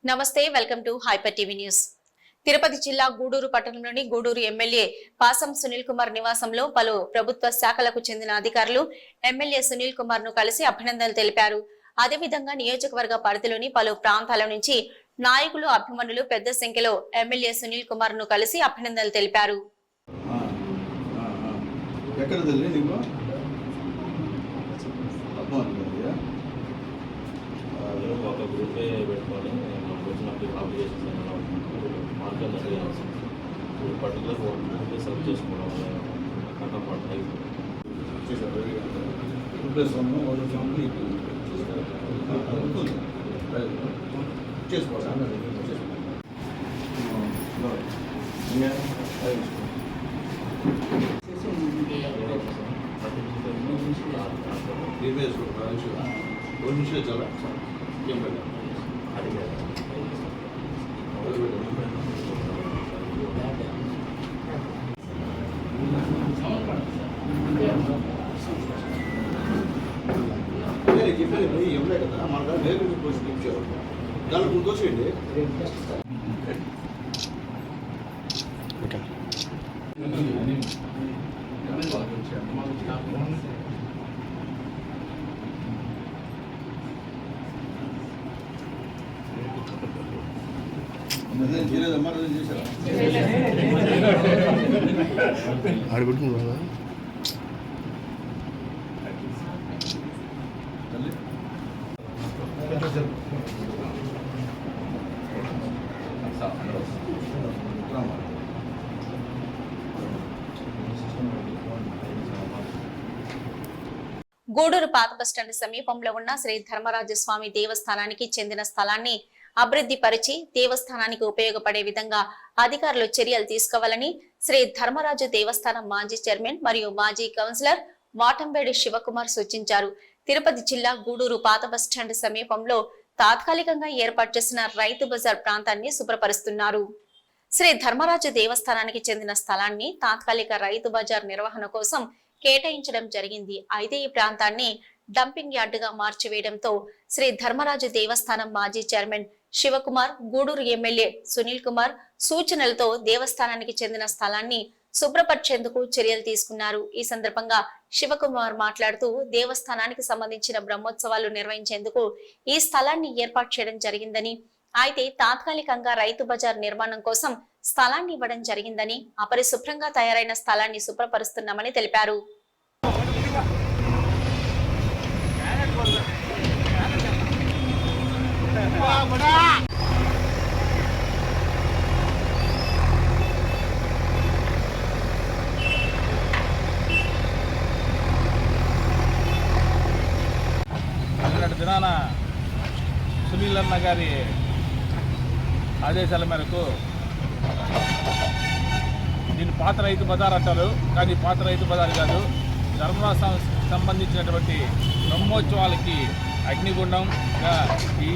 నమస్తే welcome to hyper TV news. Tirupati జిల్లా గూడూరు పట్టణంలోని గూడూరు ఎమ్మెల్యే పాసం సునీల్ కుమార్ నివాసంలో పలు ప్రభుత్వ శాఖలకు చెందిన అధికారులు ఎమ్మెల్యే సునీల్ కుమార్ ను కలిసి అభినందనలు తెలిపారు. అదేవిధంగా నియోజకవర్గ పరిధిలోని పలు ప్రాంతాల నుంచి నాయకులు అభిమానులు పెద్ద సంఖ్యలో ఎమ్మెల్యే సునీల్ కుమార్ ను కలిసి అభినందనలు తెలిపారు. పర్టికులర్ సర్వ్ చేసుకోవడం చాలా చెప్పేది ఎవరే కదా మన నేర్చుకుని పోసి ఇచ్చారు దానికి గుర్తొచ్చేయండి. చేయలేదమ్మా చేశారా ఆడబెట్టుకున్నా గూడూరు పాత బస్టాండ్ సమీపంలో ఉన్న శ్రీ ధర్మరాజస్వామి దేవస్థానానికి చెందిన స్థలాన్ని అభివృద్ధి పరిచి దేవస్థానానికి ఉపయోగపడే విధంగా అధికారులు చర్యలు తీసుకోవాలని శ్రీ ధర్మరాజు దేవస్థానం మాజీ చైర్మన్ మరియు మాజీ కౌన్సిలర్ వాటంబేడి శివకుమార్ సూచించారు. తిరుపతి జిల్లా గూడూరు పాత బస్టాండ్ సమీపంలో తాత్కాలికంగా ఏర్పాటు చేసిన రైతు బజార్ ప్రాంతాన్ని శుభ్రపరుస్తున్నారు. శ్రీ ధర్మరాజు దేవస్థానానికి చెందిన స్థలాన్ని తాత్కాలిక రైతు బజార్ నిర్వహణ కోసం కేటాయించడం జరిగింది. అయితే ఈ ప్రాంతాన్ని డంపింగ్ యార్డుగా మార్చివేయడంతో శ్రీ ధర్మరాజు దేవస్థానం మాజీ చైర్మన్ శివకుమార్, గూడూరు ఎమ్మెల్యే సునీల్ కుమార్ సూచనలతో దేవస్థానానికి చెందిన స్థలాన్ని శుభ్రపరిచేందుకు చర్యలు తీసుకున్నారు. ఈ సందర్భంగా శివకుమార్ మాట్లాడుతూ దేవస్థానానికి సంబంధించిన బ్రహ్మోత్సవాలు నిర్వహించేందుకు ఈ స్థలాన్ని ఏర్పాటు చేయడం జరిగిందని, అయితే తాత్కాలికంగా రైతు బజార్ నిర్మాణం కోసం స్థలాన్ని ఇవ్వడం జరిగిందని, అపరిశుభ్రంగా తయారైన స్థలాన్ని శుభ్రపరుస్తున్నామని తెలిపారు. దినాన సునీల్ అన్న గారి ఆదేశాల మేరకు దీన్ని పాత రైతు బజార్ అంటారు, కానీ పాత రైతు బజార్ కాదు. ధర్మరాజు సంబంధించినటువంటి బ్రహ్మోత్సవాలకి అగ్నిగుండంగా ఈ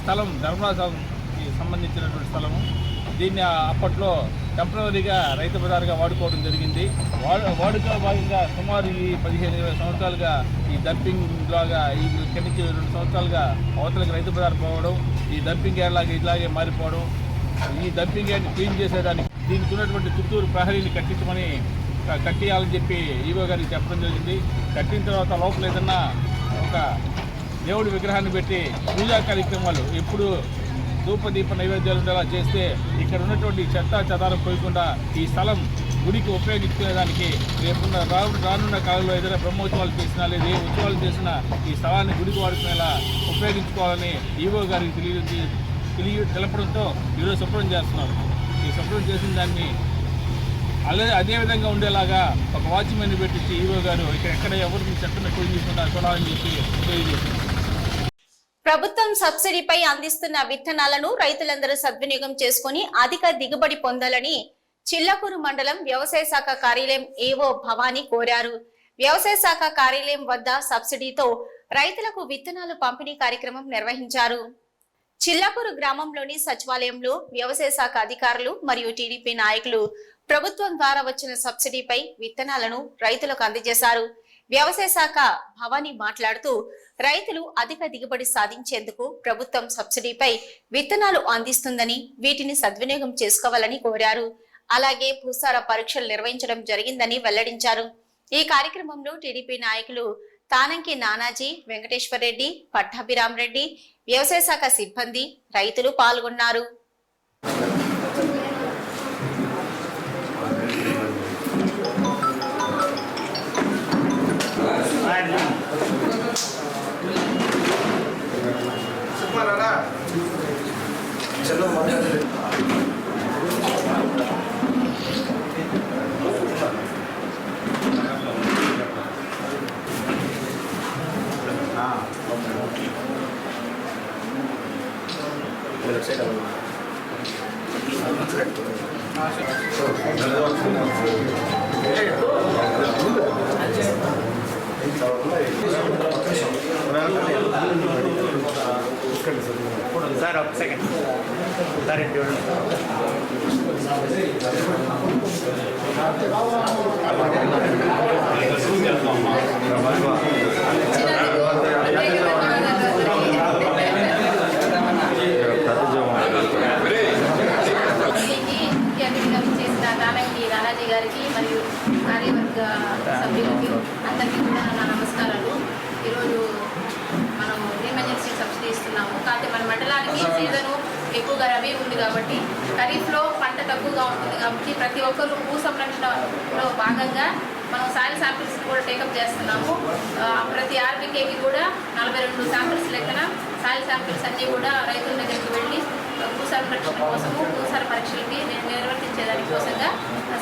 స్థలం ధర్మరాజుకి సంబంధించినటువంటి స్థలము. దీన్ని అప్పట్లో టెంపరీగా రైతు బజార్గా వాడుకోవడం జరిగింది. వాడుకలో భాగంగా సుమారు ఈ 15-20 సంవత్సరాలుగా ఈ డంపింగ్ లాగా ఇక్కడి నుంచి 2 సంవత్సరాలుగా అవతలకి రైతు బజార్ పోవడం, ఈ డంపింగ్ యార్డ్ లాగా ఇలాగే మారిపోవడం, ఈ డంపింగ్ యార్డ్ని క్లీన్ చేసేదానికి దీనికి ఉన్నటువంటి చుట్టూరు ప్రహరీని కట్టియాలని చెప్పి ఈవో గారికి చెప్పడం జరిగింది. కట్టిన తర్వాత లోపల ఏదన్నా ఒక దేవుడి విగ్రహాన్ని పెట్టి పూజా కార్యక్రమాలు ఎప్పుడు ధూపదీప నైవేద్యాలు ఉండేలా చేస్తే ఇక్కడ ఉన్నటువంటి చెత్త చెదారం పోయకుండా ఈ స్థలం గుడికి ఉపయోగించుకునేదానికి రేపున్న రానున్న కాలంలో ఏదైనా బ్రహ్మోత్సవాలు చేసినా లేదా ఏ ఉత్సవాలు చేసినా ఈ స్థలాన్ని గుడికి వాడుకునేలా ఉపయోగించుకోవాలని ఈవో గారికి తెలపడంతో ఈరోజు శుభ్రం చేస్తున్నారు. ఈ శుభ్రం చేసిన దాన్ని అదేవిధంగా ఉండేలాగా ఒక వాచ్మెన్ పెట్టించి ఈవో గారు ఎక్కడ ఎవరికి చెత్తను ఎక్కువ చూడాలని చెప్పి తెలియజేస్తున్నారు. ప్రభుత్వం సబ్సిడీపై అందిస్తున్న విత్తనాలను రైతులందరూ సద్వినియోగం చేసుకుని అధిక దిగుబడి పొందాలని చిల్లకూరు మండలం వ్యవసాయ శాఖ కార్యాలయం ఏవో భవానీ కోరారు. వ్యవసాయ శాఖ కార్యాలయం వద్ద సబ్సిడీతో రైతులకు విత్తనాలు పంపిణీ కార్యక్రమం నిర్వహించారు. చిల్లకూరు గ్రామంలోని సచివాలయంలో వ్యవసాయ శాఖ అధికారులు మరియు టీడీపీ నాయకులు ప్రభుత్వం ద్వారా వచ్చిన సబ్సిడీపై విత్తనాలను రైతులకు అందజేశారు. వ్యవసాయ శాఖ భవానీ మాట్లాడుతూ రైతులు అధిక దిగుబడి సాధించేందుకు ప్రభుత్వం సబ్సిడీపై విత్తనాలు అందిస్తుందని వీటిని సద్వినియోగం చేసుకోవాలని కోరారు. అలాగే భూసార పరీక్షలు నిర్వహించడం జరిగిందని వెల్లడించారు. ఈ కార్యక్రమంలో టీడీపీ నాయకులు తానంకి నానాజీ, వెంకటేశ్వర రెడ్డి, పట్టాభిరామ్ రెడ్డి, వ్యవసాయ శాఖ సిబ్బంది, రైతులు పాల్గొన్నారు. సార్ ఒక సెకండ్ సార్ తానంకి నానాజీ గారికి మరియు కార్యవర్గ సభ్యులకి అందరికీ కూడా నా నమస్కారాలు. ఈరోజు మనం ఎమర్జెన్సీ సబ్సిడీ ఇస్తున్నాము. కాకపోతే మన మండలానికి సీజను ఎక్కువగా రబీ ఉంది కాబట్టి ఖరీఫ్లో పంట తక్కువగా ఉంటుంది కాబట్టి ప్రతి ఒక్కరు భూ సంరక్షణలో భాగంగా మనం సాయిల్ శాంపిల్స్ కూడా టేకప్ చేస్తున్నాము. ప్రతి ఆర్బీకేకి కూడా 42 శాంపిల్స్ లెక్కన సాయిల్ శాంపిల్స్ అన్నీ కూడా రైతుల దగ్గరికి వెళ్ళి భూ సంరక్షణ కోసము భూసార పరీక్షలకి నిర్వర్తించేదాని కోసంగా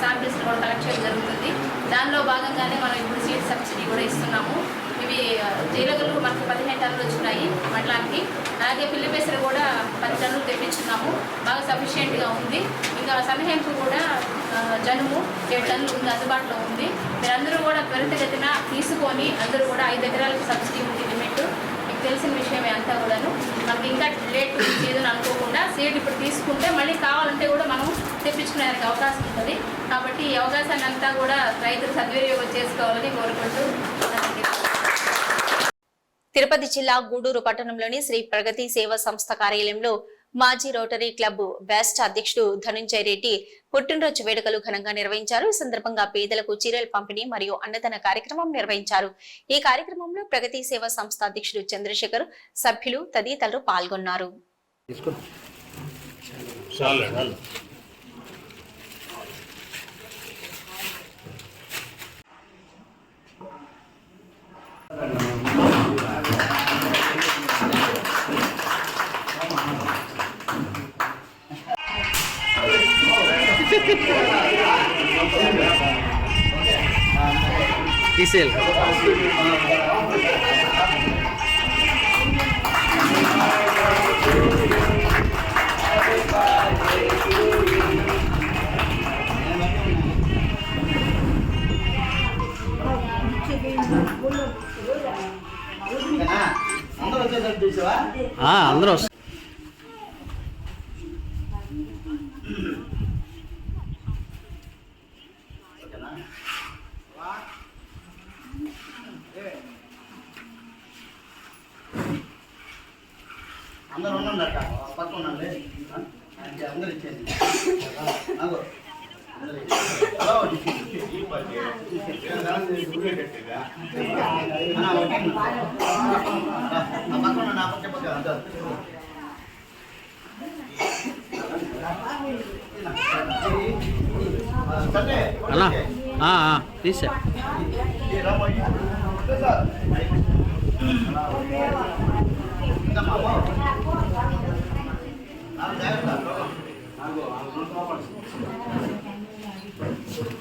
శాంపిల్స్ కూడా కలెక్ట్ చేయడం జరుగుతుంది. దానిలో భాగంగానే మనం ఇప్పుడు సీడ్ సబ్సిడీ కూడా ఇస్తున్నాము. ఇవి జీలగలు మనకు 15 టన్నులు వచ్చినాయి మండలానికి. అలాగే పిల్లిపెసరు కూడా 10 టన్నులు తెప్పించున్నాము. బాగా సఫిషియెంట్గా ఉంది. ఇంకా సన్నహెంపు కూడా జనుము 7 టన్నులు ఉంది, అందుబాటులో ఉంది. మీరందరూ కూడా త్వరితగతిన తీసుకొని అందరూ కూడా 5 ఎకరాలకు సబ్సిడీ ఉంది లిమిట్. మీకు తెలిసిన విషయమే అంతా కూడాను. మనకి ఇంకా లేట్ సీజన్ అనుకోకుండా సీడ్ ఇప్పుడు తీసుకుంటే మళ్ళీ కావాలంటే కూడా మనం తెప్పించుకునేదానికి అవకాశం ఉంటుంది. కాబట్టి ఈ అవకాశాన్ని అంతా కూడా రైతులు సద్వినియోగం చేసుకోవాలని కోరుకుంటూ తిరుపతి జిల్లా గూడూరు పట్టణంలోని శ్రీ ప్రగతి సేవా సంస్థ కార్యాలయంలో మాజీ రోటరీ క్లబ్ బెస్ట్ అధ్యక్షుడు ధనుంజయ రెడ్డి పుట్టినరోజు వేడుకలు ఘనంగా నిర్వహించారు. ఈ సందర్భంగా పేదలకు చీరల పంపిణీ మరియు అన్నదాన కార్యక్రమం నిర్వహించారు. ఈ కార్యక్రమంలో ప్రగతి సేవా సంస్థ అధ్యక్షుడు చంద్రశేఖర్, సభ్యులు తదితరులు పాల్గొన్నారు. తీసేయాలి. అందరూ అందరూ ఉండండి అక్క పక్క ఉండండి అందరు ఇచ్చేది పక్క నా పక్క పక్క అలా తీసా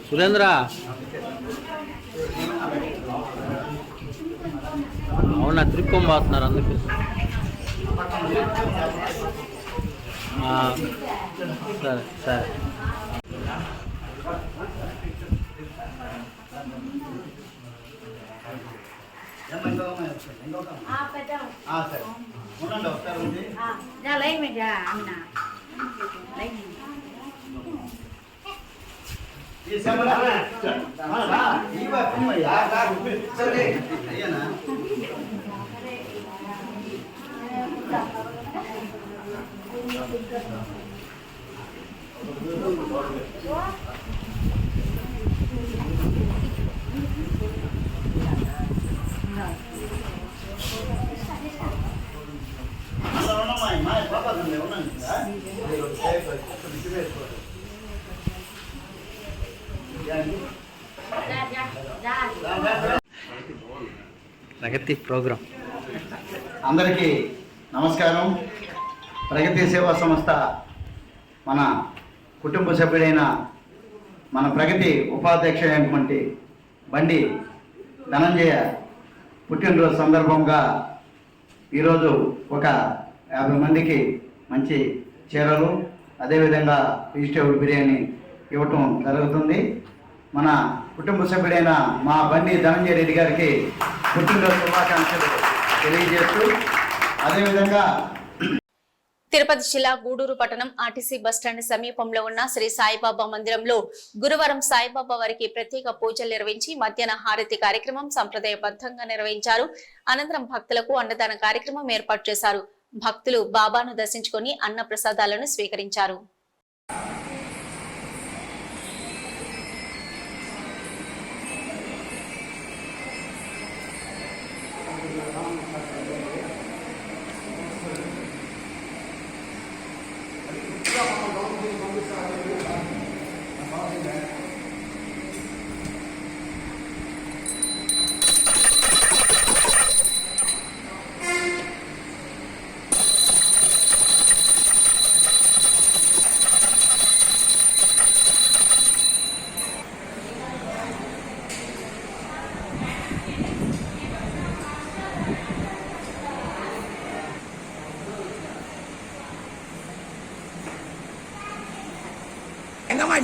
సురేంద్ర అవునా ట్రిప్ పోతున్నారు అందుకు సరే సరే ఉండండి ఒకసారి ఉంది ఈ సెమ్మరా రా ఇవా పిన్నయ్యా సరే అయ్యనా ప్రగతి ప్రోగ్రాం. అందరికీ నమస్కారం. ప్రగతి సేవా సంస్థ మన కుటుంబ సభ్యుడైన మన ప్రగతి ఉపాధ్యక్షుడైనటువంటి బండి ధనంజయ పుట్టినరోజు సందర్భంగా ఈరోజు ఒక 50 మందికి మంచి చీరలు అదేవిధంగా వెజిటేబుల్ బిర్యానీ ఇవ్వటం జరుగుతుంది. మన కుటుంబ సభ్యుడైన మా బండి ధనంజయ రెడ్డి గారికి పుట్టినరోజు శుభాకాంక్షలు తెలియజేస్తూ అదేవిధంగా తిరుపతి జిల్లా గూడూరు పట్టణం ఆర్టీసీ బస్టాండ్ సమీపంలో ఉన్న శ్రీ సాయిబాబా మందిరంలో గురువారం సాయిబాబా వారికి ప్రత్యేక పూజలు నిర్వహించి మధ్యాహ్న హారతి కార్యక్రమం సంప్రదాయబద్ధంగా నిర్వహించారు. అనంతరం భక్తులకు అన్నదాన కార్యక్రమం ఏర్పాటు చేశారు. భక్తులు బాబాను దర్శించుకొని అన్న ప్రసాదాలను స్వీకరించారు.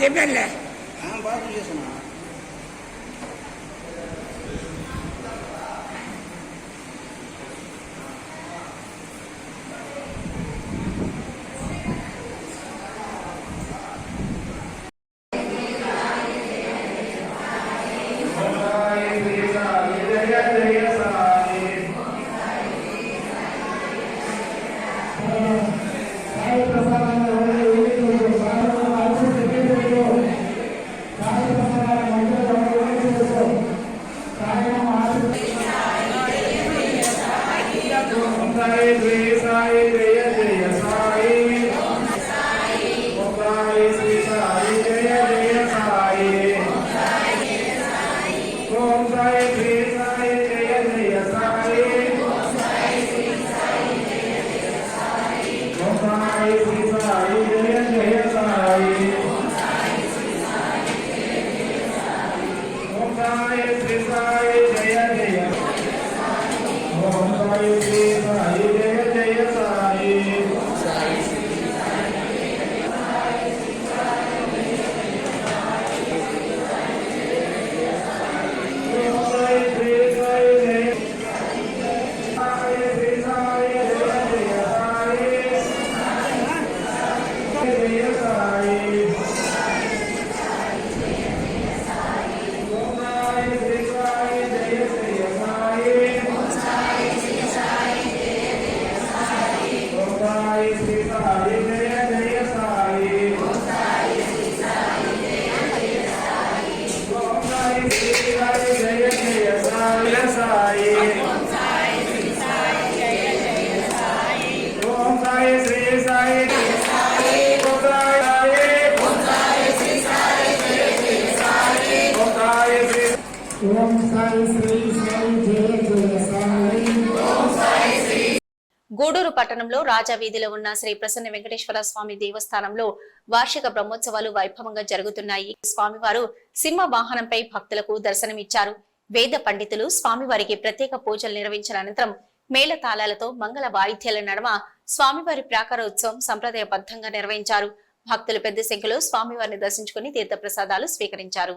చెప్పానులే. బాగా చేస్తున్నా గూడూరు పట్టణంలో రాజావీధిలో ఉన్న శ్రీ ప్రసన్న వెంకటేశ్వర స్వామి దేవస్థానంలో వార్షిక బ్రహ్మోత్సవాలు వైభవంగా జరుగుతున్నాయి. స్వామివారు సింహ వాహనంపై భక్తులకు దర్శనమిచ్చారు. వేద పండితులు స్వామివారికి ప్రత్యేక పూజలు నిర్వహించిన అనంతరం మేళతాళాలతో మంగళ వాయిద్యాల నడుమ స్వామివారి ప్రాకారోత్సవం సంప్రదాయబద్ధంగా నిర్వహించారు. భక్తులు పెద్ద సంఖ్యలో స్వామివారిని దర్శించుకుని తీర్థప్రసాదాలు స్వీకరించారు.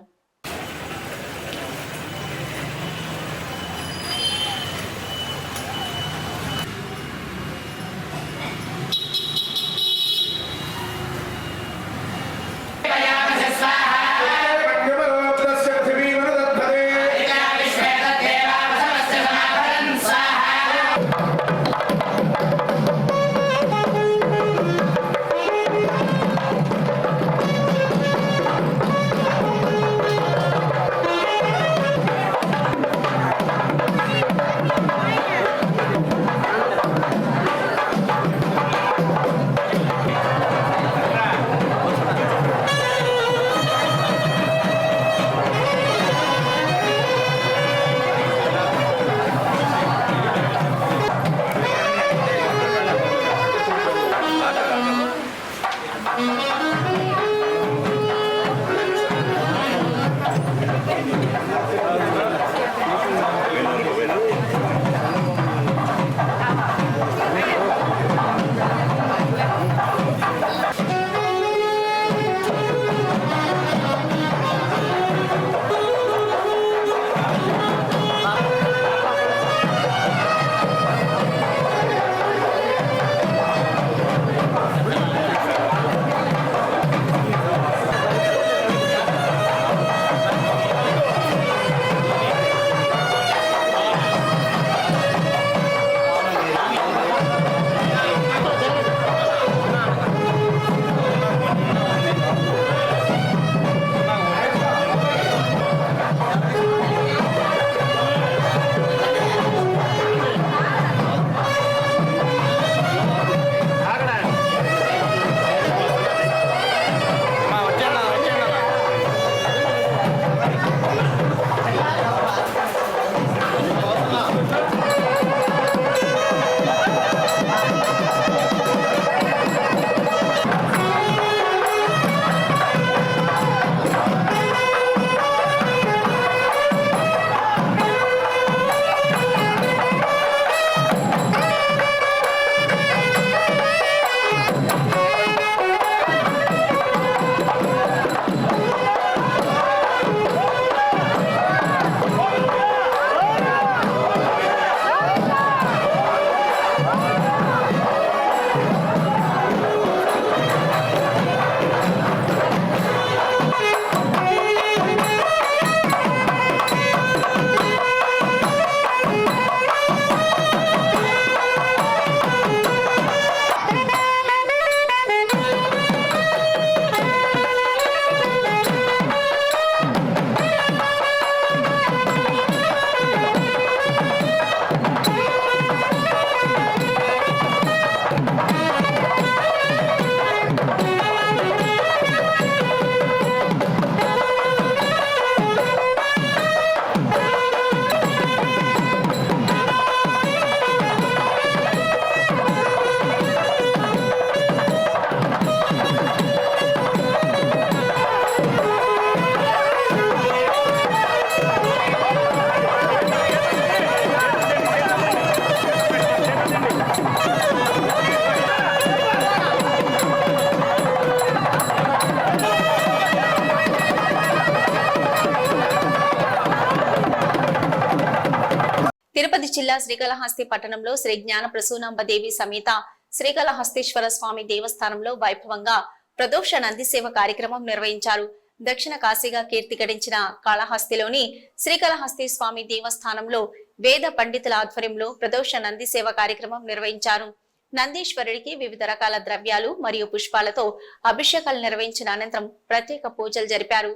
తిరుపతి జిల్లా శ్రీకాళహస్తి పట్టణంలో శ్రీ జ్ఞాన ప్రసూనాంబదేవి సమేత శ్రీకాళహస్తీశ్వర స్వామి దేవస్థానంలో వైభవంగా ప్రదోష నంది సేవ కార్యక్రమం నిర్వహించారు. దక్షిణ కాశీగా కీర్తి గడించిన కాళహస్తిలోని శ్రీకాళహస్తి స్వామి దేవస్థానంలో వేద పండితుల ఆధ్వర్యంలో ప్రదోష నంది సేవ కార్యక్రమం నిర్వహించారు. నందీశ్వరుడికి వివిధ రకాల ద్రవ్యాలు మరియు పుష్పాలతో అభిషేకాలు నిర్వహించిన అనంతరం ప్రత్యేక పూజలు జరిపారు.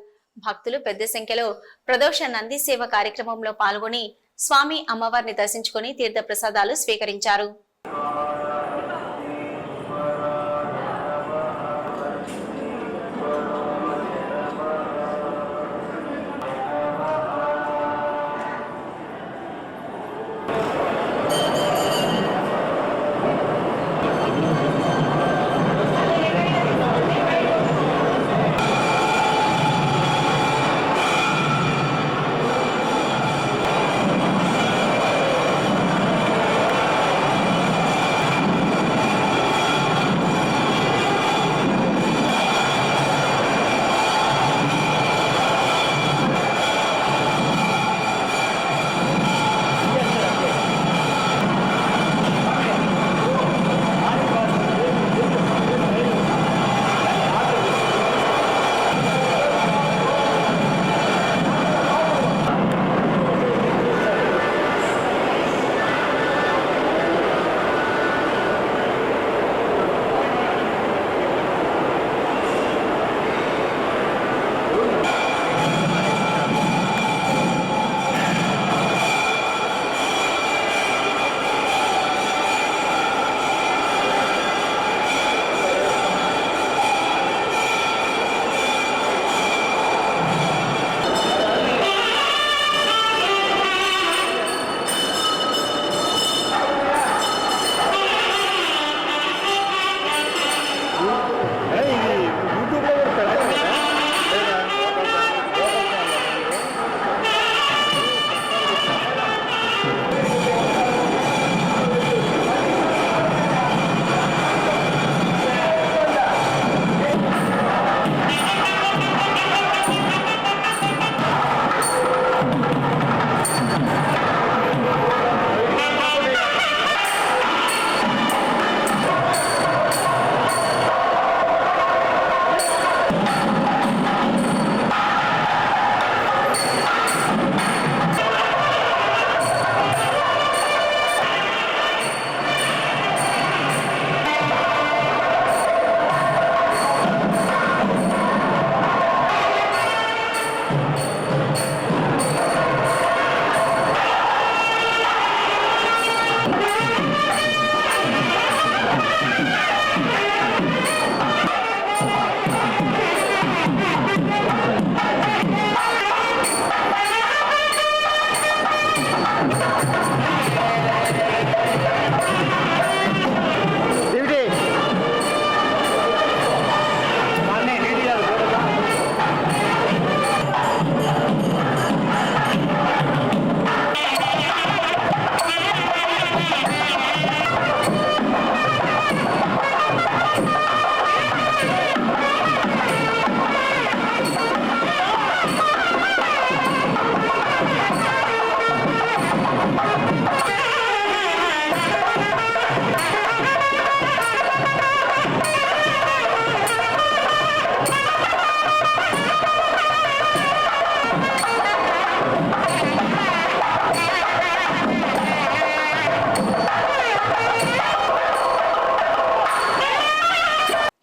భక్తులు పెద్ద సంఖ్యలో ప్రదోష నంది సేవ కార్యక్రమంలో పాల్గొని స్వామి అమ్మవారిని దర్శించుకుని తీర్థ ప్రసాదాలు స్వీకరించారు.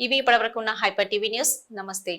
ఇవి ఇప్పటివరకు ఉన్న హైపర్ టీవీ న్యూస్. నమస్తే.